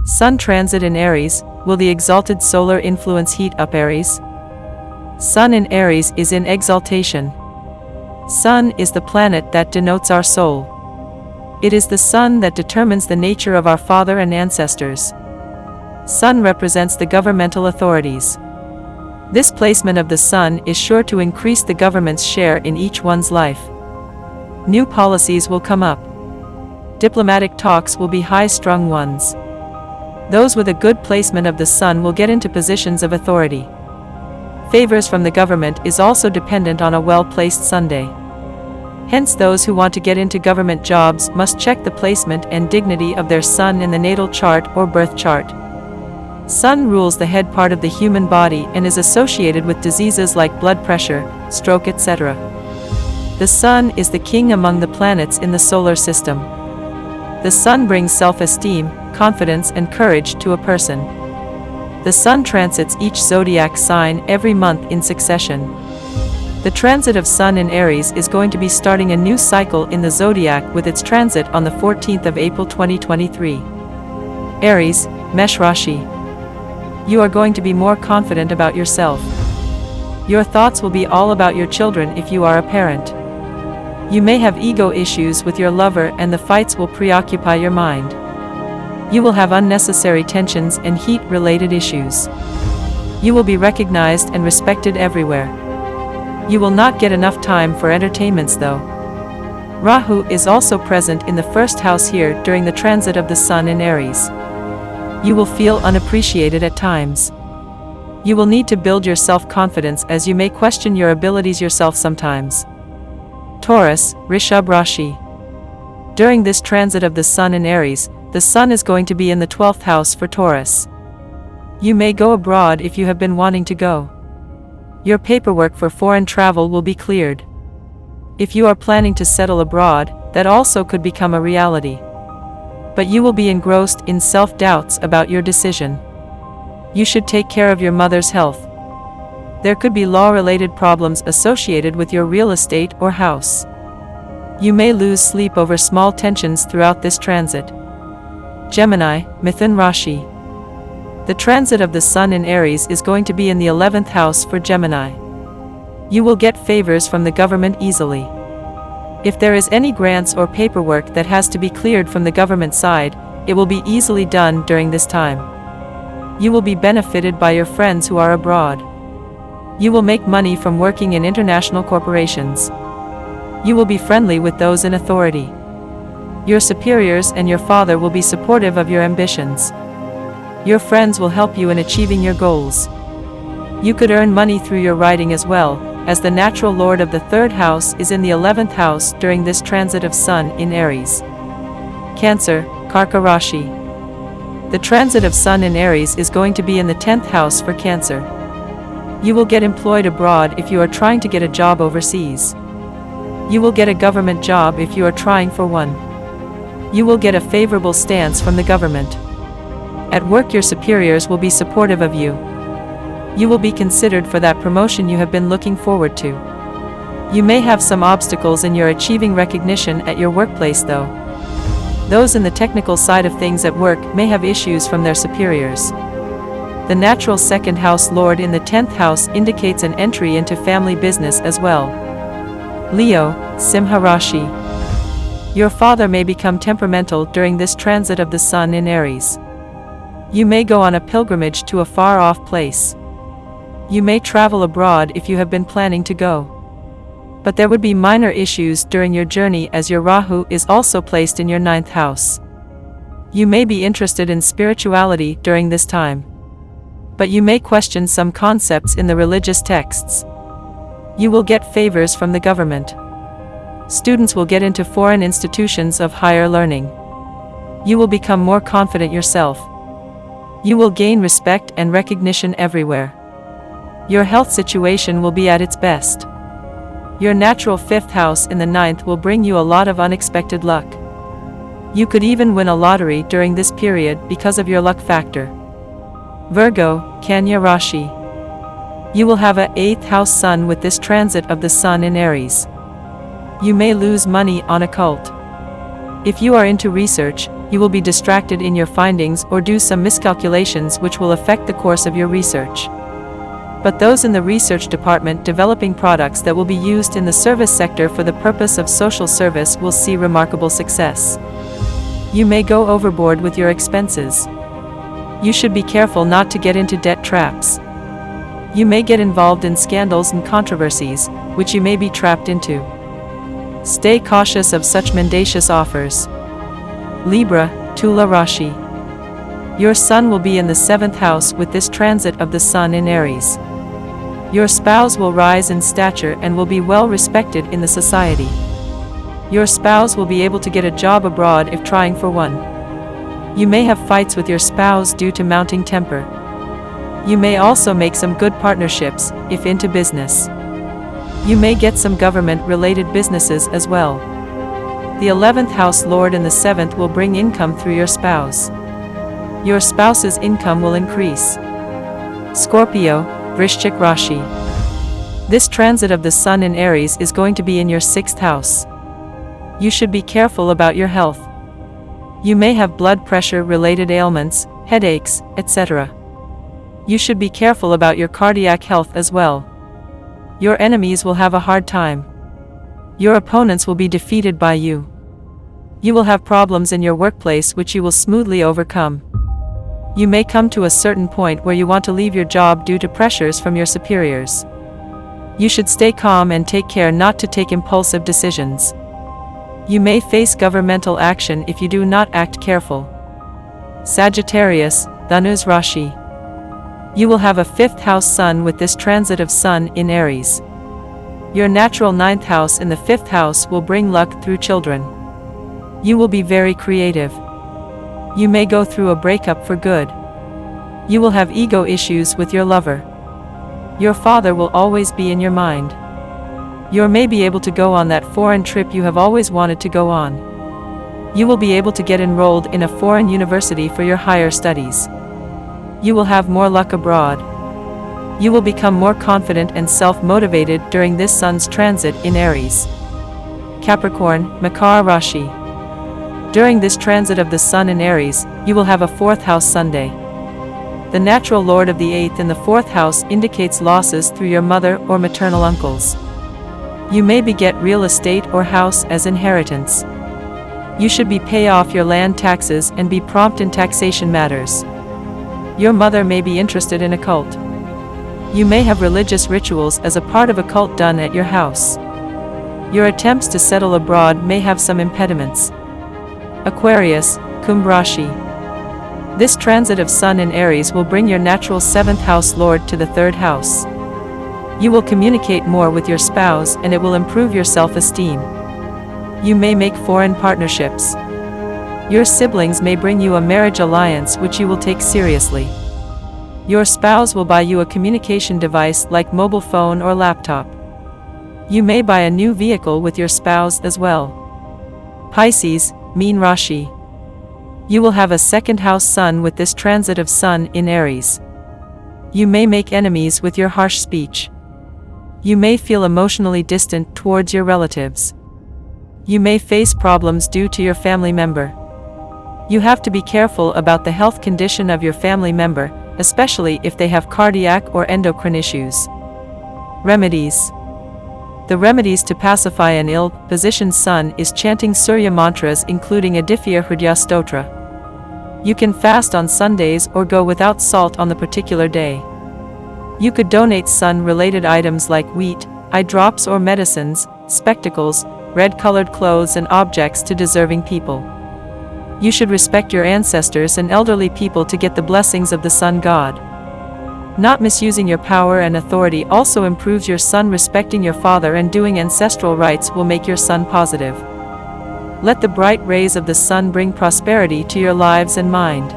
Sun transit in Aries. Will the exalted solar influence heat up Aries? Sun in Aries is in exaltation. Sun is the planet that denotes our soul. It is the sun that determines the nature of our father and ancestors. Sun represents the governmental authorities. This placement of the sun is sure to increase the government's share in each one's life. New policies will come up. Diplomatic talks will be high-strung ones. Those with a good placement of the sun will get into positions of authority. Favors from the government is also dependent on a well-placed sun day. Hence, those who want to get into government jobs must check the placement and dignity of their sun in the natal chart or birth chart. Sun rules the head part of the human body and is associated with diseases like blood pressure, stroke, etc. The sun is the king among the planets in the solar system. The sun brings self-esteem, confidence and courage to a person. The sun transits each zodiac sign every month in succession. The transit of Sun in Aries is going to be starting a new cycle in the zodiac with its transit on the 14th of April 2023. Aries, Mesh Rashi. You are going to be more confident about yourself. Your thoughts will be all about your children if you are a parent. You may have ego issues with your lover and the fights will preoccupy your mind. You will have unnecessary tensions and heat-related issues. You will be recognized and respected everywhere. You will not get enough time for entertainments though. Rahu is also present in the first house here during the transit of the Sun in Aries. You will feel unappreciated at times. You will need to build your self-confidence as you may question your abilities yourself sometimes. Taurus, Rishabh Rashi. During this transit of the Sun in Aries, the Sun is going to be in the 12th house for Taurus. You may go abroad if you have been wanting to go. Your paperwork for foreign travel will be cleared. If you are planning to settle abroad, that also could become a reality. But you will be engrossed in self-doubts about your decision. You should take care of your mother's health. There could be law-related problems associated with your real estate or house. You may lose sleep over small tensions throughout this transit. Gemini, Mithuna Rashi. The transit of the Sun in Aries is going to be in the 11th house for Gemini. You will get favors from the government easily. If there is any grants or paperwork that has to be cleared from the government side, it will be easily done during this time. You will be benefited by your friends who are abroad. You will make money from working in international corporations. You will be friendly with those in authority. Your superiors and your father will be supportive of your ambitions. Your friends will help you in achieving your goals. You could earn money through your writing as well, as the natural lord of the 3rd house is in the 11th house during this transit of Sun in Aries. Cancer, Karka Rashi. The transit of Sun in Aries is going to be in the 10th house for Cancer. You will get employed abroad if you are trying to get a job overseas. You will get a government job if you are trying for one. You will get a favorable stance from the government. At work, your superiors will be supportive of you. You will be considered for that promotion you have been looking forward to. You may have some obstacles in your achieving recognition at your workplace though. Those in the technical side of things at work may have issues from their superiors. The natural 2nd house lord in the 10th house indicates an entry into family business as well. Leo, Simha Rashi. Your father may become temperamental during this transit of the Sun in Aries. You may go on a pilgrimage to a far-off place. You may travel abroad if you have been planning to go. But there would be minor issues during your journey as your Rahu is also placed in your 9th house. You may be interested in spirituality during this time. But you may question some concepts in the religious texts. You will get favors from the government. Students will get into foreign institutions of higher learning. You will become more confident yourself. You will gain respect and recognition everywhere. Your health situation will be at its best. Your natural 5th house in the 9th will bring you a lot of unexpected luck. You could even win a lottery during this period because of your luck factor. Virgo, Kanya Rashi. You will have a 8th house Sun with this transit of the Sun in Aries. You may lose money on occult. If you are into research, you will be distracted in your findings or do some miscalculations which will affect the course of your research. But those in the research department developing products that will be used in the service sector for the purpose of social service will see remarkable success. You may go overboard with your expenses. You should be careful not to get into debt traps. You may get involved in scandals and controversies, which you may be trapped into. Stay cautious of such mendacious offers. Libra, Tula Rashi. Your sun will be in the 7th house with this transit of the sun in Aries. Your spouse will rise in stature and will be well respected in the society. Your spouse will be able to get a job abroad if trying for one. You may have fights with your spouse due to mounting temper. You may also make some good partnerships, if into business. You may get some government-related businesses as well. The 11th house lord in the 7th will bring income through your spouse. Your spouse's income will increase. Scorpio, Vrishchik Rashi. This transit of the sun in Aries is going to be in your 6th house. You should be careful about your health. You may have blood pressure-related ailments, headaches, etc. You should be careful about your cardiac health as well. Your enemies will have a hard time. Your opponents will be defeated by you. You will have problems in your workplace which you will smoothly overcome. You may come to a certain point where you want to leave your job due to pressures from your superiors. You should stay calm and take care not to take impulsive decisions. You may face governmental action if you do not act careful. Sagittarius, Dhanus Rashi. You will have a 5th house sun with this transit of sun in Aries. Your natural 9th house in the 5th house will bring luck through children. You will be very creative. You may go through a breakup for good. You will have ego issues with your lover. Your father will always be in your mind. You may be able to go on that foreign trip you have always wanted to go on. You will be able to get enrolled in a foreign university for your higher studies. You will have more luck abroad. You will become more confident and self-motivated during this sun's transit in Aries. Capricorn, Makar Rashi. During this transit of the sun in Aries, you will have a 4th house Sunday. The natural lord of the 8th in the 4th house indicates losses through your mother or maternal uncles. You may beget real estate or house as inheritance. You should pay off your land taxes and be prompt in taxation matters. Your mother may be interested in a cult. You may have religious rituals as a part of a cult done at your house. Your attempts to settle abroad may have some impediments. Aquarius, Kumbh Rashi. This transit of sun in Aries will bring your natural 7th house lord to the 3rd house. You will communicate more with your spouse and it will improve your self-esteem. You may make foreign partnerships. Your siblings may bring you a marriage alliance which you will take seriously. Your spouse will buy you a communication device like mobile phone or laptop. You may buy a new vehicle with your spouse as well. Pisces, Meen Rashi. You will have a 2nd house sun with this transit of sun in Aries. You may make enemies with your harsh speech. You may feel emotionally distant towards your relatives. You may face problems due to your family member. You have to be careful about the health condition of your family member, especially if they have cardiac or endocrine issues. Remedies. The remedies to pacify an ill-positioned sun is chanting Surya mantras including Aditya Hridaya Stotra. You can fast on Sundays or go without salt on the particular day. You could donate sun-related items like wheat, eye drops or medicines, spectacles, red-colored clothes and objects to deserving people. You should respect your ancestors and elderly people to get the blessings of the sun god. Not misusing your power and authority also improves your sun. Respecting your father and doing ancestral rites will make your sun positive. Let the bright rays of the sun bring prosperity to your lives and mind.